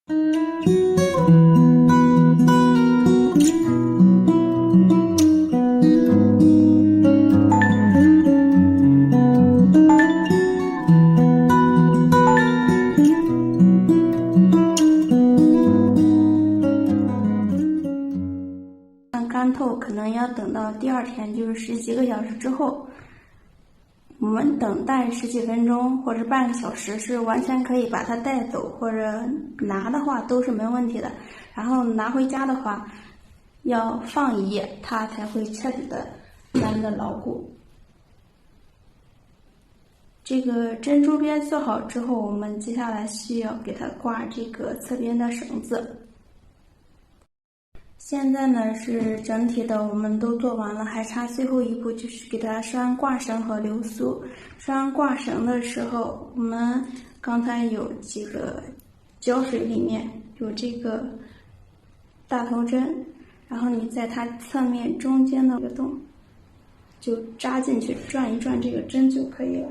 干透可能要等到第二天，就是十几个小时之后。我们等待十几分钟或者半个小时是完全可以把它带走，或者拿的话都是没问题的。然后拿回家的话，要放一夜，它才会彻底的粘的牢固。这个珍珠边做好之后，我们接下来需要给它挂这个侧边的绳子。现在呢是整体的我们都做完了，还差最后一步，就是给它拴挂绳和流苏。拴挂绳的时候，我们刚才有这个胶水里面有这个大头针，然后你在它侧面中间的一个洞就扎进去，转一转这个针就可以了。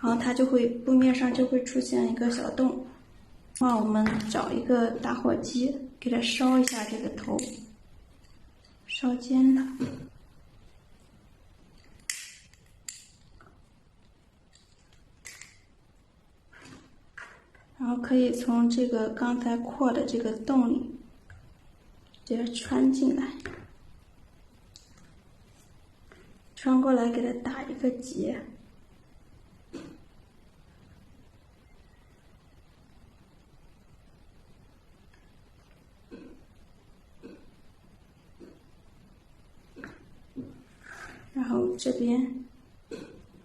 然后它就会布面上就会出现一个小洞。那我们找一个打火机，给它烧一下这个头，烧尖它。然后可以从这个刚才扩的这个洞里给它穿进来，穿过来给它打一个结。然后这边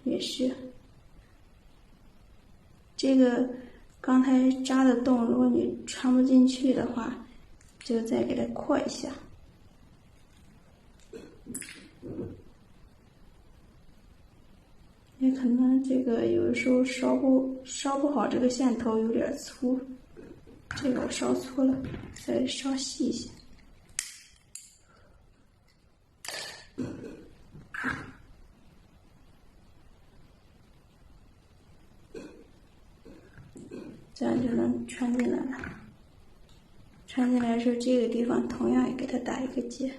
也是，这个刚才扎的洞，如果你穿不进去的话，就再给它扩一下。也可能这个有的时候烧不好，这个线头有点粗，这个我烧粗了，再烧细一些。这样就能穿进来了。穿进来的时候，这个地方同样也给它打一个结。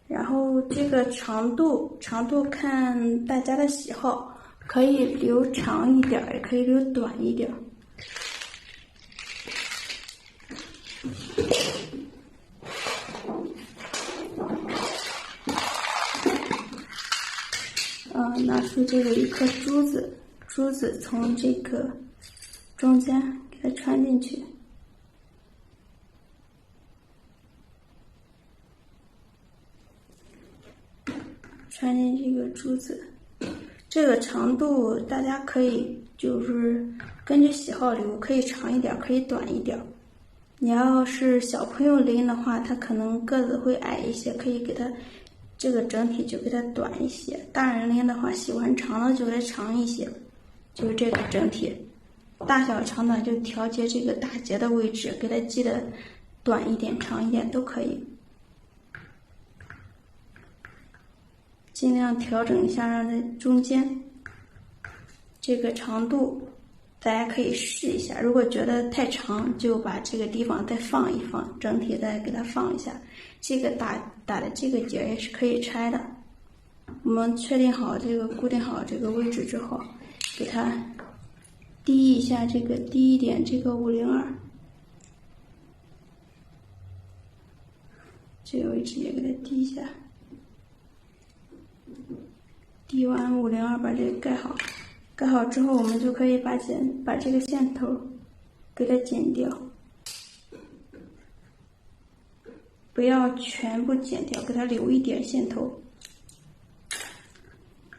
然后这个长度看大家的喜好，可以留长一点，也可以留短一点。拿出这个一颗珠子，从这个中间给它穿进去。穿进这个珠子，这个长度大家可以就是根据喜好留，可以长一点，可以短一点。你要是小朋友拎的话，他可能个子会矮一些，可以给他这个整体就给它短一些。大人拎的话，喜欢长的就给它长一些，就是这个整体大小长短就调节这个打结的位置，给它系的短一点、长一点都可以。尽量调整一下，让在中间这个长度，大家可以试一下。如果觉得太长，就把这个地方再放一放，整体再给它放一下。这个打的这个结也是可以拆的。我们确定好这个固定好这个位置之后，给它低一下，这个低一点这个502，这个位置也给它低一下。低完502，把这个盖好。盖好之后，我们就可以把这个线头给它剪掉，不要全部剪掉，给它留一点线头，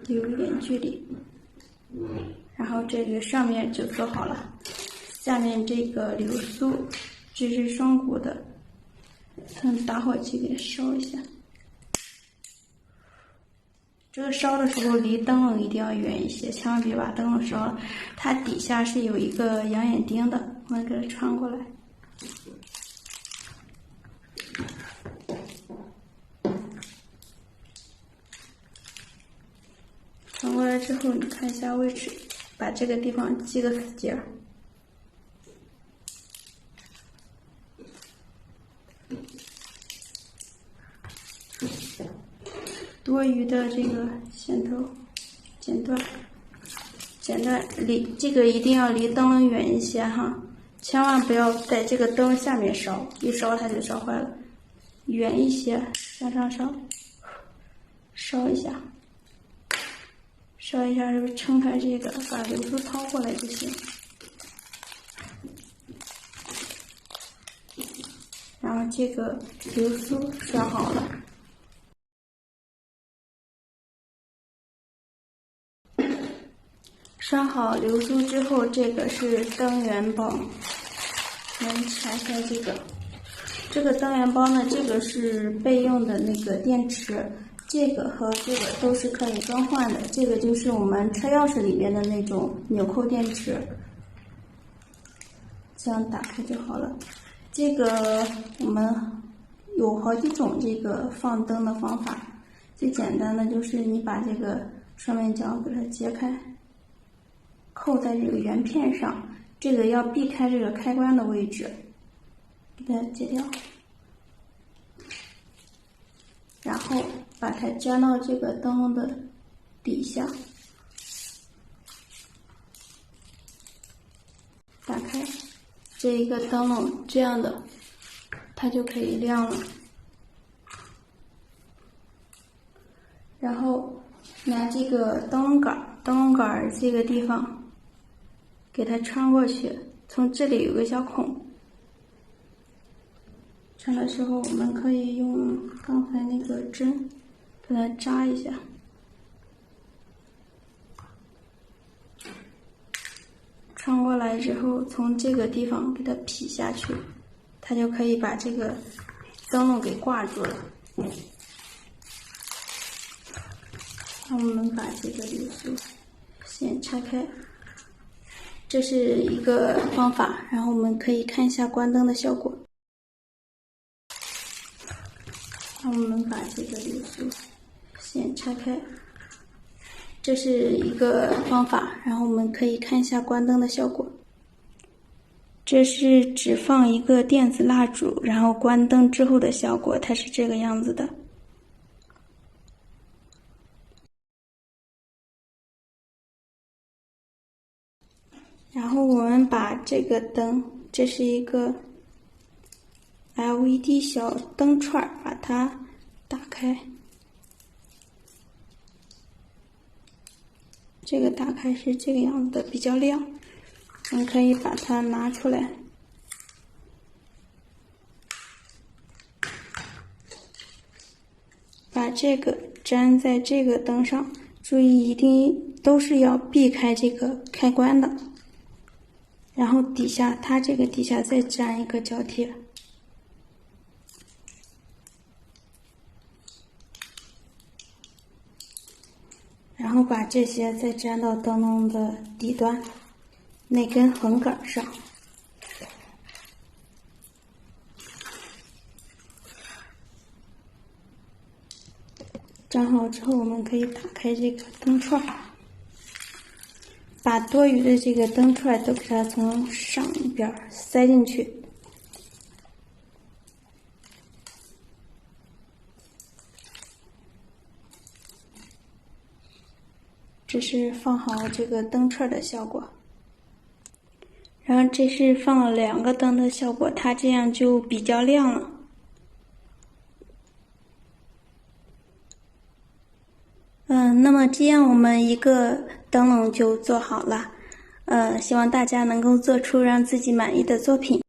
留一点距离。然后这个上面就做好了，下面这个流苏，这是双股的，用打火机给它烧一下。这个烧的时候离灯笼一定要远一些，千万别把灯笼烧了。它底下是有一个养眼钉的，我们给它穿过来。穿过来之后，你看一下位置，把这个地方系个死结。多余的这个线头剪断，离这个一定要离灯笼远一些哈，千万不要在这个灯下面烧，一烧它就烧坏了。远一些，向上烧，烧一下，烧一下就撑开这个，把流苏掏过来就行。然后这个流苏刷好了。刷好流苏之后，这个是灯源包，我们拆开这个灯源包呢，这个是备用的那个电池，这个和这个都是可以更换的。这个就是我们车钥匙里面的那种纽扣电池，这样打开就好了。这个我们有好几种这个放灯的方法，最简单的就是你把这个双面胶给它揭开。扣在这个圆片上，这个要避开这个开关的位置，给它解掉，然后把它粘到这个灯笼的底下，打开这一个灯笼，这样的它就可以亮了。然后拿这个灯笼杆这个地方给它穿过去，从这里有个小孔，穿的时候我们可以用刚才那个针给它扎一下，穿过来之后从这个地方给它劈下去，它就可以把这个灯笼给挂住了。那我们把这个流苏先拆开，这是一个方法，然后我们可以看一下关灯的效果。那我们把这个流苏先拆开，这是一个方法，然后我们可以看一下关灯的效果。这是只放一个电子蜡烛，然后关灯之后的效果，它是这个样子的。然后我们把这个灯，这是一个 LED 小灯串，把它打开。这个打开是这个样子的，比较亮。我们可以把它拿出来，把这个粘在这个灯上，注意一定都是要避开这个开关的。然后底下，它这个底下再粘一个胶贴，然后把这些再粘到灯笼的底端那根横杆上。粘好之后，我们可以打开这个灯串，把多余的这个灯串都给它从上一边塞进去。这是放好这个灯串的效果。然后这是放了2个灯的效果，它这样就比较亮了。那么这样我们一个灯笼就做好了。希望大家能够做出让自己满意的作品。